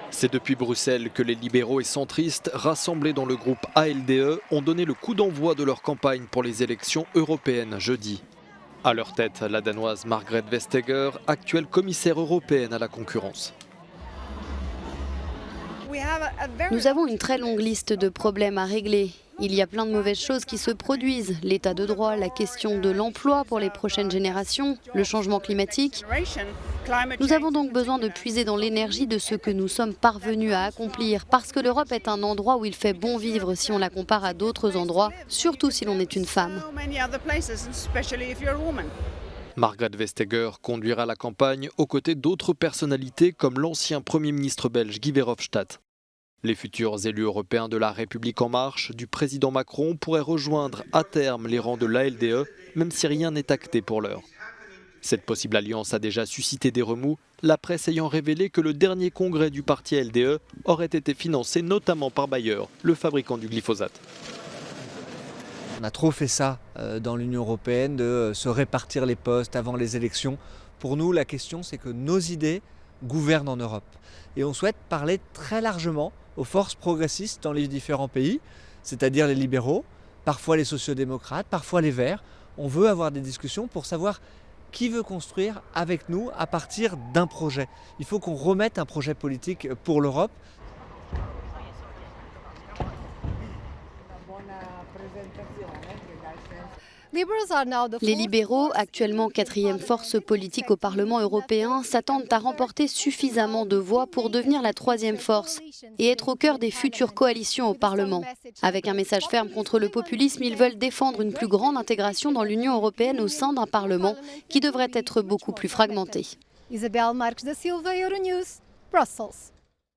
C'est depuis Bruxelles que les libéraux et centristes, rassemblés dans le groupe ALDE, ont donné le coup d'envoi de leur campagne pour les élections européennes jeudi. À leur tête, la Danoise Margrethe Vestager, actuelle commissaire européenne à la concurrence. Nous avons une très longue liste de problèmes à régler. Il y a plein de mauvaises choses qui se produisent. L'état de droit, la question de l'emploi pour les prochaines générations, le changement climatique. Nous avons donc besoin de puiser dans l'énergie de ce que nous sommes parvenus à accomplir, parce que l'Europe est un endroit où il fait bon vivre si on la compare à d'autres endroits, surtout si l'on est une femme. Margrethe Vestager conduira la campagne aux côtés d'autres personnalités comme l'ancien Premier ministre belge Guy Verhofstadt. Les futurs élus européens de la République en marche du président Macron pourraient rejoindre à terme les rangs de l'ALDE, même si rien n'est acté pour l'heure. Cette possible alliance a déjà suscité des remous, la presse ayant révélé que le dernier congrès du parti LDE aurait été financé notamment par Bayer, le fabricant du glyphosate. On a trop fait ça dans l'Union européenne, de se répartir les postes avant les élections. Pour nous, la question, c'est que nos idées gouvernent en Europe. Et on souhaite parler très largement aux forces progressistes dans les différents pays, c'est-à-dire les libéraux, parfois les sociodémocrates, parfois les verts. On veut avoir des discussions pour savoir qui veut construire avec nous à partir d'un projet. Il faut qu'on remette un projet politique pour l'Europe. Les libéraux, actuellement quatrième force politique au Parlement européen, s'attendent à remporter suffisamment de voix pour devenir la troisième force et être au cœur des futures coalitions au Parlement. Avec un message ferme contre le populisme, ils veulent défendre une plus grande intégration dans l'Union européenne au sein d'un Parlement qui devrait être beaucoup plus fragmenté. Isabel Marques da Silva, Euronews, Brussels.